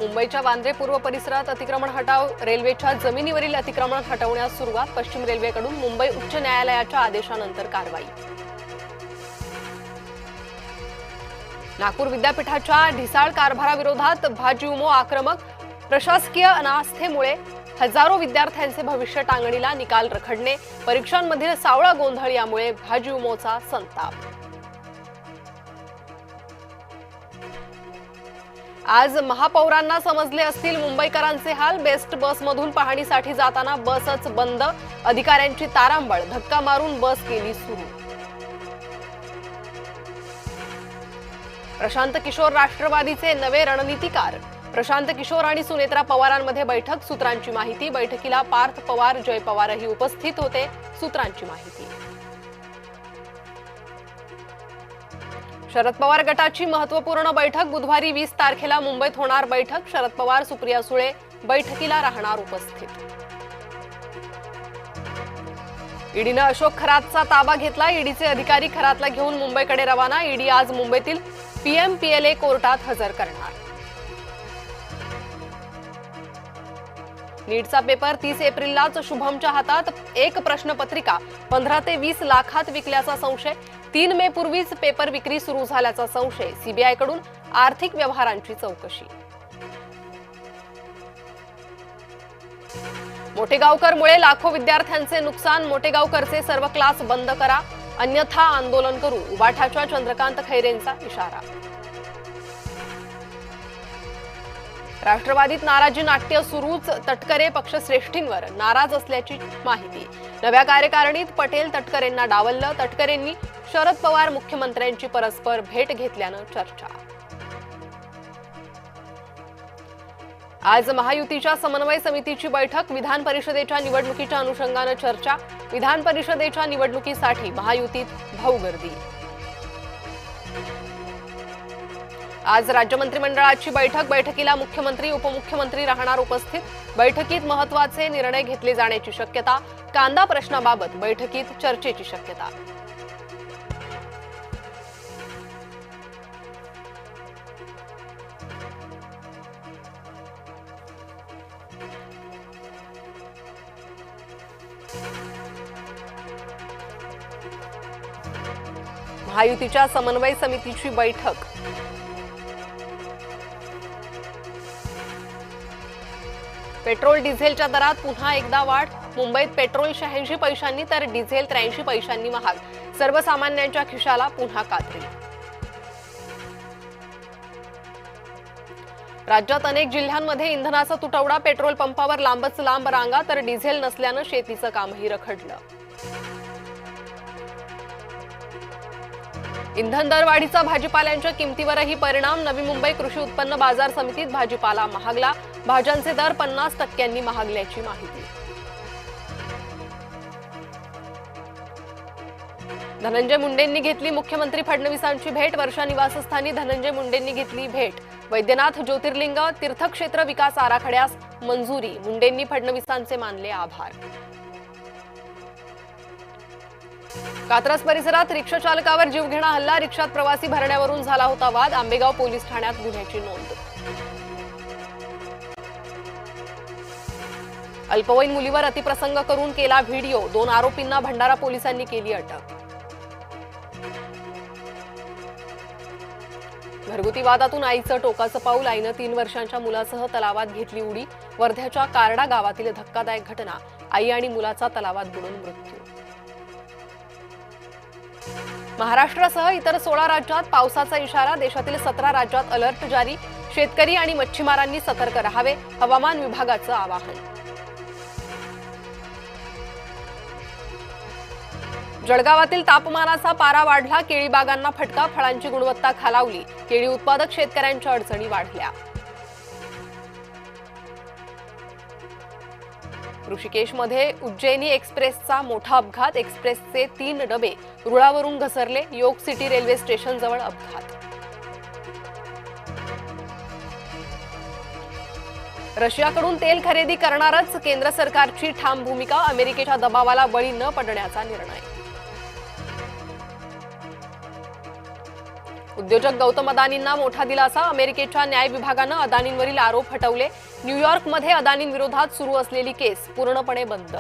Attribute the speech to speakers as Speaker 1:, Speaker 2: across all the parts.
Speaker 1: मुंबईच्या वांद्रे पूर्व परिसरात अतिक्रमण हटाव, रेल्वेच्या जमिनीवरील अतिक्रमण हटवण्यास सुरुवात, पश्चिम रेल्वेकडून मुंबई उच्च न्यायालयाच्या आदेशानंतर कारवाई। नागपूर विद्यापीठाच्या ढिसाळ कारभाराविरोधात भाजयुमो आक्रमक, प्रशासकीय अनास्थेमुळे हजारो विद्यार्थ्यांचे भविष्य टांगणीला, निकाल रखडणे, परीक्षांमधील सावळा गोंधळ यामुळे भाजयुमोचा संताप। आज महापौरांना समजले असतील मुंबईकरांचे हाल, बेस्ट बसमधून पाहणीसाठी जाताना बसच बंद, अधिकाऱ्यांची तारांबळ, धक्का मारून बस केली सुरू। प्रशांत किशोर राष्ट्रवादीचे नवे रणनीतिकार, प्रशांत किशोर आणि सुनेत्रा पवारांमध्ये बैठक, सूत्रांची माहिती। बैठकीला पार्थ पवार, जय पवारही उपस्थित होते, सूत्रांची माहिती। शरद पवार गटाची महत्त्वपूर्ण बैठक, बुधवारी 20 तारखेला मुंबईत होणार बैठक, शरद पवार, सुप्रिया सुळे बैठकीला राहणार उपस्थित। ईडीनं अशोक खरातचा ताबा घेतला, ईडीचे अधिकारी खरातला घेऊन मुंबईकडे रवाना, ईडी आज मुंबईतील पीएमपीएलए कोर्टात हजर करणार। नीटचा पेपर 30 एप्रिललाच शुभमच्या हातात, एक प्रश्नपत्रिका 15 ते 20 लाखात विकल्याचा संशय, 3 मे पूर्वीच पेपर विक्री सुरू झाल्याचा संशय, सीबीआयकडून आर्थिक व्यवहारांची चौकशी। मोठेगावकरमुळे लाखो विद्यार्थ्यांचे नुकसान, मोठेगावकरचे सर्व क्लास बंद करा, अन्यथा आंदोलन करू, उबाठाच्या चंद्रकांत खैरेंचा इशारा। राष्ट्रवादीत नाराजी नाट्य सुरूच, तटकरे पक्षश्रेष्ठींवर नाराज असल्याची माहिती। नव्या कार्यकारिणीत पटेल तटकरेंना डावललं, तटकरेंनी शरद पवार मुख्यमंत्र्यांची परस्पर भेट घेतल्यानं चर्चा। आज महायुतीच्या समन्वय समितीची बैठक, विधान परिषदेच्या निवडणुकीच्या अनुषंगानं चर्चा, विधान परिषदेच्या निवडणुकीसाठी महायुतीत भाऊगर्दी। आज राज्य मंत्रिमंडळाची बैठक, बैठकीला मुख्यमंत्री, उपमुख्यमंत्री राहणार उपस्थित, बैठकीत महत्त्वाचे निर्णय घेतले जाण्याची शक्यता, कांदा प्रश्नाबाबत बैठकीत चर्चेची शक्यता। महायुतीच्या समन्वय समितीची बैठक, पेट्रोल डिझेलच्या दरात पुन्हा एकदा वाढ, मुंबईत पेट्रोल 86 पैशांनी तर डिझेल 83 पैशांनी महाग, सर्वसामान्यांच्या खिशाला पुन्हा कात्री। राज्यात अनेक जिल्ह्यांमध्ये इंधनाचा तुटवडा, पेट्रोल पंपावर लांबच लांब रांगा, तर डिझेल नसल्यानं शेतीचं कामही रखडलं। इंधन दरवाढीचा भाजीपाल्याच्या किमतीवरही परिणाम, नवी मुंबई कृषी उत्पन्न बाजार समितीत भाजीपाला महागला, भाज्यांचे दर 50% महागल्याची माहिती। धनंजय मुंडेंनी घेतली मुख्यमंत्री फडणवीसांची भेट, वर्षा निवासस्थानी धनंजय मुंडेंनी घेतली भेट, वैद्यनाथ ज्योतिर्लिंग तीर्थक्षेत्र विकास आराखड्यास मंजुरी, मुंडेंनी फडणवीसांचे मानले आभार। कात्रज परिसरात रिक्षा चालकावर जीवघेणा हल्ला, रिक्षात प्रवासी भरण्यावरून झाला होता वाद, आंबेगाव पोलीस ठाण्यात गुन्ह्याची नोंद। अल्पवयीन मुलीवर अतिप्रसंग करून केला व्हिडिओ, 2 आरोपींना भंडारा पोलिसांनी केली अटक। घरगुती वादातून आईचं टोकाचं पाऊल, आईनं 3 वर्षांच्या मुलासह तलावात घेतली उडी, वर्ध्याच्या कारडा गावातील धक्कादायक घटना, आई आणि मुलाचा तलावात बुडून मृत्यू। महाराष्ट्रासह इतर 16 राज्यात पावसाचा इशारा, देशातील 17 राज्यात अलर्ट जारी, शेतकरी आणि मच्छीमारांनी सतर्क राहावे, हवामान विभागाचं आवाहन। जळगावातील तापमानाचा पारा वाढला, केळी बागांना फटका, फळांची गुणवत्ता खालावली, केळी उत्पादक शेतकऱ्यांच्या अडचणी वाढल्या। ऋषिकेशमध्ये उज्जैनी एक्सप्रेसचा मोठा अपघात, एक्सप्रेसचे 3 डबे रुळावरून घसरले, योग सिटी रेल्वे स्टेशन जवळ अपघात। रशियाकडून तेल खरेदी करणारच, केंद्र सरकारची ठाम भूमिका, अमेरिकेच्या दबावाला बळी न पडण्याचा निर्णय। उद्योजक गौतम अदानींना मोठा दिलासा. अमेरिकेच्या न्याय विभागानं अदानींवरील आरोप हटवले. न्यूयॉर्कमध्ये अदानींविरोधात सुरू असलेली केस पूर्णपणे बंद.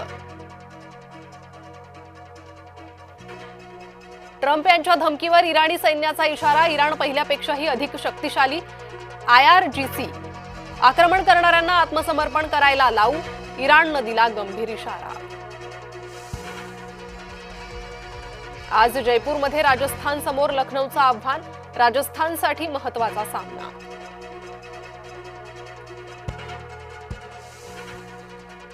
Speaker 1: ट्रम्प यांच्या धमकीवर इराणी सैन्याचा इशारा. इराण पहिल्यापेक्षाही अधिक शक्तिशाली. IRGC आक्रमण करणाऱ्यांना आत्मसमर्पण करायला लावू. इराणनं दिला गंभीर इशारा. आज जयपूरमध्ये राजस्थान समोर लखनौचं आव्हान. राजस्थानसाठी महत्त्वाचा सामना.